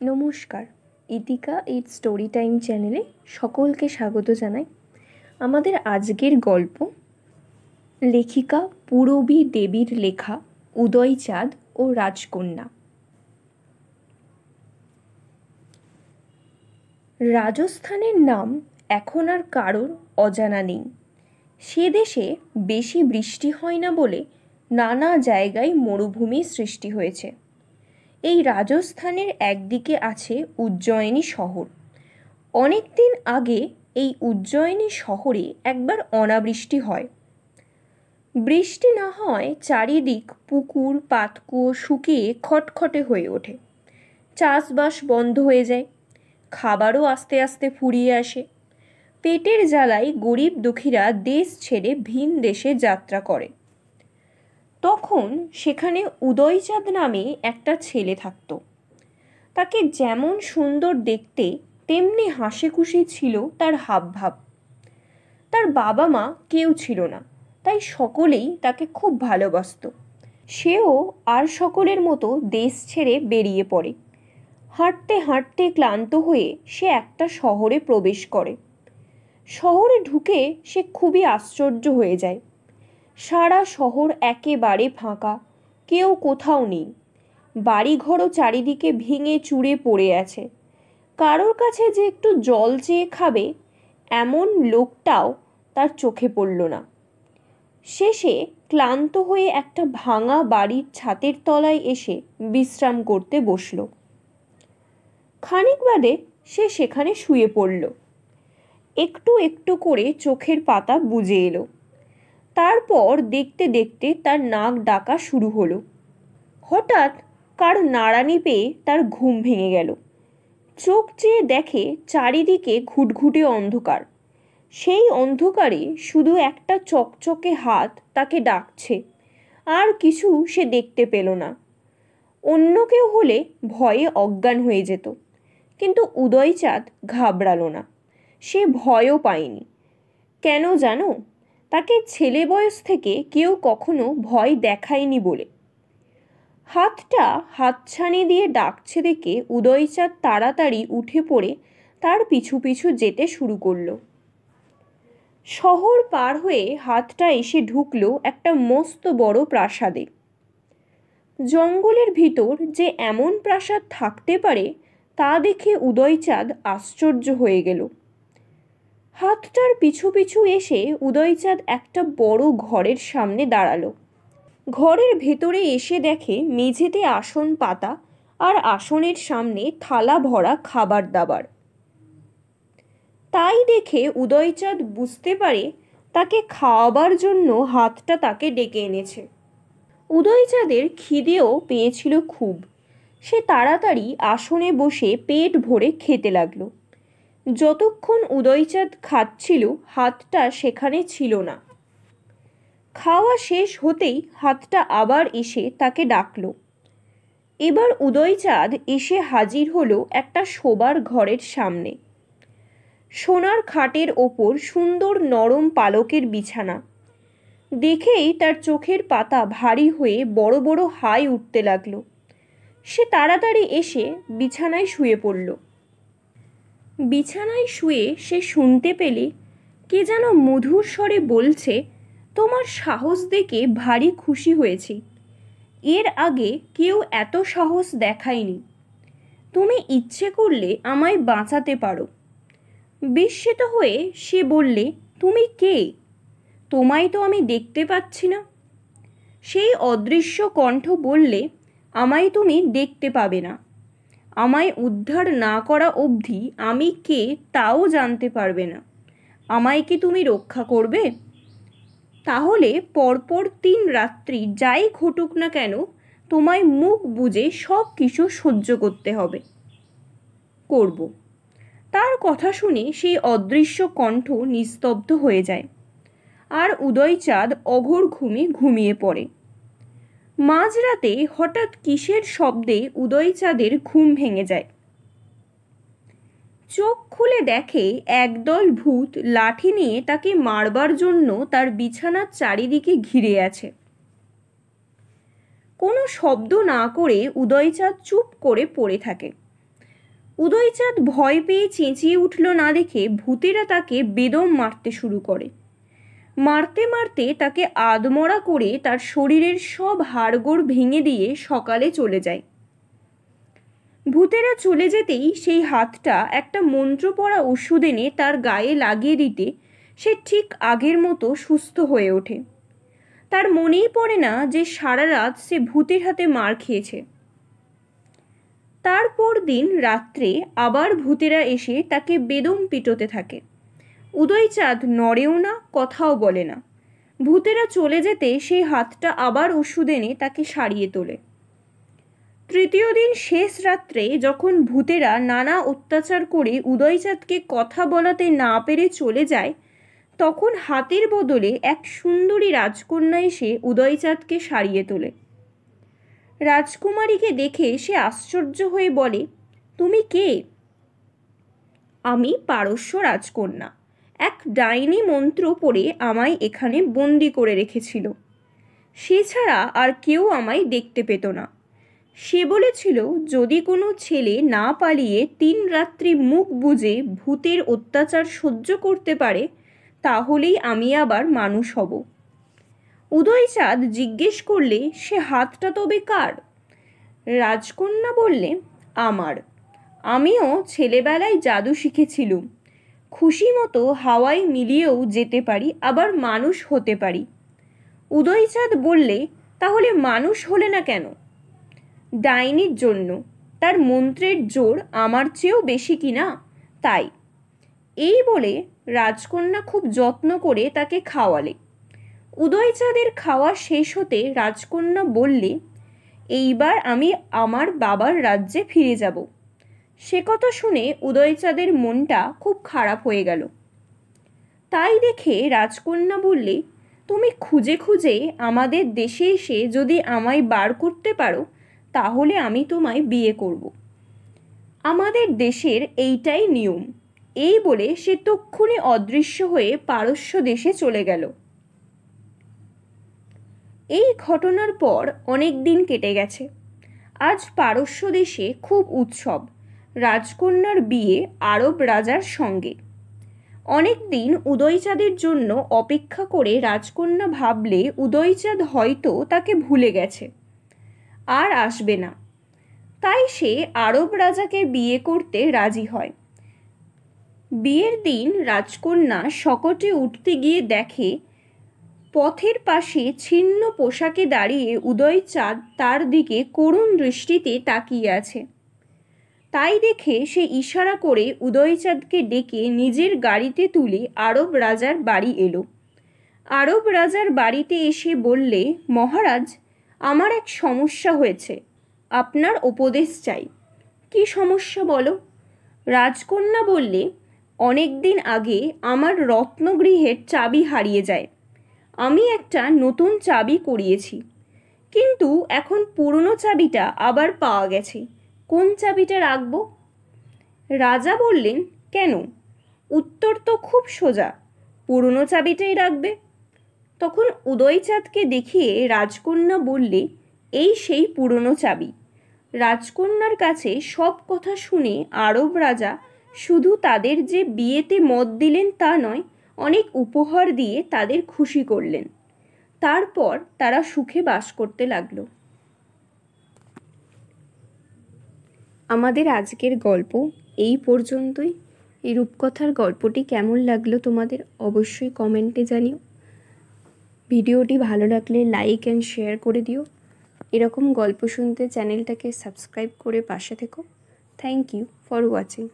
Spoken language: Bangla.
নমস্কার, ইতিকা ইট স্টোরি টাইম চ্যানেলে সকলকে স্বাগত জানাই। আমাদের আজকের গল্প লেখিকা পূরবী দেবীর লেখা উদয়চাঁদ ও রাজকন্যা। রাজস্থানের নাম এখন আর কারোর অজানা নেই। সে দেশে বেশি বৃষ্টি হয় না বলে নানা জায়গায় মরুভূমির সৃষ্টি হয়েছে। এই রাজস্থানের একদিকে আছে উজ্জয়িনী শহর। অনেক দিন আগে এই উজ্জয়িনী শহরে একবার অনাবৃষ্টি হয়। বৃষ্টি না হয় চারিদিক পুকুর পাতকুয়ো শুকিয়ে খটখটে হয়ে ওঠে। চাষবাস বন্ধ হয়ে যায়, খাবারও আস্তে আস্তে ফুরিয়ে আসে। পেটের জ্বালায় গরিব দুঃখীরা দেশ ছেড়ে ভিন দেশে যাত্রা করে। তখন সেখানে উদয়চাঁদ নামে একটা ছেলে থাকত। তাকে যেমন সুন্দর দেখতে তেমনি হাসিখুশি ছিল তার হাবভাব। তার বাবা মা কেউ ছিল না, তাই সকলেই তাকে খুব ভালোবাসত। সেও আর সকলের মতো দেশ ছেড়ে বেরিয়ে পড়ে। হাঁটতে হাঁটতে ক্লান্ত হয়ে সে একটা শহরে প্রবেশ করে। শহরে ঢুকে সে খুবই আশ্চর্য হয়ে যায়। সারা শহর একেবারে ফাঁকা, কেউ কোথাও নেই। বাড়িঘরও চারিদিকে ভেঙে চুরে পড়ে আছে। কারোর কাছে যে একটু জল চেয়ে খাবে এমন লোকটাও তার চোখে পড়ল না। শেষে ক্লান্ত হয়ে একটা ভাঙা বাড়ির ছাদের তলায় এসে বিশ্রাম করতে বসল। খানিক বাদে সে সেখানে শুয়ে পড়ল। একটু একটু করে চোখের পাতা বুজে এলো। তারপর দেখতে দেখতে তার নাক ডাকা শুরু হলো। হঠাৎ কার নাড়ানি পেয়ে তার ঘুম ভেঙে গেল। চোখ চেয়ে দেখে চারিদিকে ঘুটঘুটে অন্ধকার। সেই অন্ধকারে শুধু একটা চকচকে হাত তাকে ডাকছে, আর কিছু সে দেখতে পেল না। অন্য কেউ হলে ভয়ে অজ্ঞান হয়ে যেত, কিন্তু উদয়চাঁদ ঘাবড়ালো না। সে ভয়ও পায়নি। কেন জানো? তাকে ছেলে বয়স থেকে কেউ কখনো ভয় দেখায়নি বলে। হাতটা হাতছানি দিয়ে ডাকছে দেখে উদয়চাঁদ তাড়াতাড়ি উঠে পড়ে তার পিছু পিছু যেতে শুরু করলো। শহর পার হয়ে হাতটা এসে ঢুকলো একটা মস্ত বড় প্রাসাদে। জঙ্গলের ভিতর যে এমন প্রাসাদ থাকতে পারে তা দেখে উদয়চাঁদ আশ্চর্য হয়ে গেল। হাতটার পিছু পিছু এসে উদয়চাঁদ একটা বড় ঘরের সামনে দাঁড়ালো। ঘরের ভেতরে এসে দেখে মেঝেতে আসন পাতা, আর আসনের সামনে থালা ভরা খাবার দাবার। তাই দেখে উদয়চাঁদ বুঝতে পারে তাকে খাওয়াবার জন্য হাতটা তাকে ডেকে এনেছে। উদয়চাঁদের খিদেও পেয়েছিল খুব। সে তাড়াতাড়ি আসনে বসে পেট ভরে খেতে লাগলো। যতক্ষণ উদয়চাঁদ খাচ্ছিল হাতটা সেখানে ছিল না। খাওয়া শেষ হতেই হাতটা আবার এসে তাকে ডাকলো। এবার উদয়চাঁদ এসে হাজির হলো একটা শোবার ঘরের সামনে। সোনার খাটের ওপর সুন্দর নরম পালকের বিছানা। দেখেই তার চোখের পাতা ভারী হয়ে বড় বড় হাই উঠতে লাগলো। সে তাড়াতাড়ি এসে বিছানায় শুয়ে পড়ল। বিছানায় শুয়ে সে শুনতে পেলে কে যেন মধুর স্বরে বলছে, তোমার সাহস দেখে ভারী খুশি হয়েছি। এর আগে কেউ এত সাহস দেখায়নি। তুমি ইচ্ছে করলে আমায় বাঁচাতে পারো। বিস্মিত হয়ে সে বললে, তুমি কে? তোমায় তো আমি দেখতে পাচ্ছি না। সেই অদৃশ্য কণ্ঠ বললে, আমায় তুমি দেখতে পাবে না। আমায় উদ্ধার না করা অবধি আমি কে তাও জানতে পারবে না। আমায় কি তুমি রক্ষা করবে? তাহলে পরপর 3 রাত্রি যাই ঘটুক না কেন তোমায় মুখ বুজে সব কিছু সহ্য করতে হবে। করব। তার কথা শুনে সেই অদৃশ্য কণ্ঠ নিস্তব্ধ হয়ে যায়, আর উদয়চাঁদ অঘোর ঘুমে ঘুমিয়ে পড়ে। মাঝরাতে হঠাৎ কিসের শব্দে উদয়চাঁদের ঘুম ভেঙে যায়। চোখ খুলে দেখে একদল ভূত লাঠি নিয়ে তাকে মারবার জন্য তার বিছানার চারিদিকে ঘিরে আছে। কোনো শব্দ না করে উদয়চাঁদ চুপ করে পড়ে থাকে। উদয়চাঁদ ভয় পেয়ে চেঁচিয়ে উঠল না দেখে ভূতেরা তাকে বেদম মারতে শুরু করে। মারতে মারতে তাকে আধমরা করে তার শরীরের সব হাড়গোড় ভেঙে দিয়ে সকালে চলে যায়। ভূতেরা চলে যেতেই সেই হাতটা একটা মন্ত্র পড়া ওষুধ এনে তার গায়ে লাগিয়ে দিতে সে ঠিক আগের মতো সুস্থ হয়ে ওঠে। তার মনেই পড়ে না যে সারা রাত সে ভূতের হাতে মার খেয়েছে। তারপর দিন রাত্রে আবার ভূতেরা এসে তাকে বেদম পিটোতে থাকে। উদয়চাঁদ নড়েও না, কথাও বলে না। ভূতেরা চলে যেতে সেই হাতটা আবার ওষুধ এনে তাকে সারিয়ে তোলে। তৃতীয় দিন শেষ রাত্রে যখন ভূতেরা নানা অত্যাচার করে উদয়চাঁদকে কথা বলাতে না পেরে চলে যায়, তখন হাতের বদলে এক সুন্দরী রাজকন্যা এসে উদয়চাঁদকে সারিয়ে তোলে। রাজকুমারীকে দেখে সে আশ্চর্য হয়ে বলে, তুমি কে? আমি পারস্য রাজকন্যা। এক ডাইনি মন্ত্র পড়ে আমায় এখানে বন্দি করে রেখেছিল। সে ছাড়া আর কেউ আমায় দেখতে পেত না। সে বলেছিল যদি কোনো ছেলে না পালিয়ে 3 রাত্রি মুখ বুজে ভূতের অত্যাচার সহ্য করতে পারে তাহলেই আমি আবার মানুষ হব। উদয়চাঁদ জিজ্ঞেস করলে, সে হাতটা তবে কার? রাজকন্যা বললে, আমার। আমিও ছেলেবেলায় জাদু শিখেছিলুম। খুশি মতো হাওয়ায় মিলিয়েও যেতে পারি, আবার মানুষ হতে পারি। উদয়চাঁদ বললে, তাহলে মানুষ হলে না কেন? ডাইনির জন্য। তার মন্ত্রের জোর আমার চেয়েও বেশি কিনা, তাই। এই বলে রাজকন্যা খুব যত্ন করে তাকে খাওয়ালে। উদয়চাঁদের খাওয়া শেষ হতে রাজকন্যা বললে, এইবার আমি আমার বাবার রাজ্যে ফিরে যাব। সে কথা শুনে উদয়চাঁদের মনটা খুব খারাপ হয়ে গেল। তাই দেখে রাজকন্যা বললে, তুমি খুঁজে খুঁজে আমাদের দেশে এসে যদি আমায় বার করতে পারো তাহলে আমি তোমায় বিয়ে করব। আমাদের দেশের এইটাই নিয়ম। এই বলে সে তক্ষুনি অদৃশ্য হয়ে পারস্য দেশে চলে গেল। এই ঘটনার পর অনেক দিন কেটে গেছে। আজ পারস্য দেশে খুব উৎসব। রাজকন্যার বিয়ে আরব রাজার সঙ্গে। অনেক দিন উদয়চাঁদের জন্য অপেক্ষা করে রাজকন্যা ভাবলে উদয়চাঁদ হয়তো তাকে ভুলে গেছে, আর আসবে না। তাই সে আরব রাজাকে বিয়ে করতে রাজি হয়। বিয়ের দিন রাজকন্যা শকটে উঠতে গিয়ে দেখে পথের পাশে ছিন্ন পোশাকে দাঁড়িয়ে উদয়চাঁদ তার দিকে করুণ দৃষ্টিতে তাকিয়ে আছে। তাই দেখে সে ইশারা করে উদয়চাঁদকে ডেকে নিজের গাড়িতে তুলে আরব রাজার বাড়ি এলো। আরব রাজার বাড়িতে এসে বললে, মহারাজ, আমার এক সমস্যা হয়েছে, আপনার উপদেশ চাই। কি সমস্যা বলো? রাজকন্যা বললে, অনেক দিন আগে আমার রত্নগৃহের চাবি হারিয়ে যায়। আমি একটা নতুন চাবি করিয়েছি, কিন্তু এখন পুরনো চাবিটা আবার পাওয়া গেছে। কোন চাবিটা রাখবো? রাজা বললেন, কেন? উত্তর তো খুব সোজা, পুরনো চাবিটাই রাখবে। তখন উদয়চাঁদকে দেখিয়ে রাজকন্যা বললে, এই সেই পুরনো চাবি। রাজকন্যার কাছে সব কথা শুনে আরব রাজা শুধু তাদের যে বিয়েতে মত দিলেন তা নয়, অনেক উপহার দিয়ে তাদের খুশি করলেন। তারপর তারা সুখে বাস করতে লাগলো। আমাদের আজকের গল্প এই পর্যন্তই। এই রূপকথার গল্পটি কেমন লাগলো তোমাদের অবশ্যই কমেন্টে জানিও। ভিডিওটি ভালো লাগলে লাইক অ্যান্ড শেয়ার করে দিও। এরকম গল্প শুনতে চ্যানেলটাকে সাবস্ক্রাইব করে পাশে থেকো। Thank you for watching.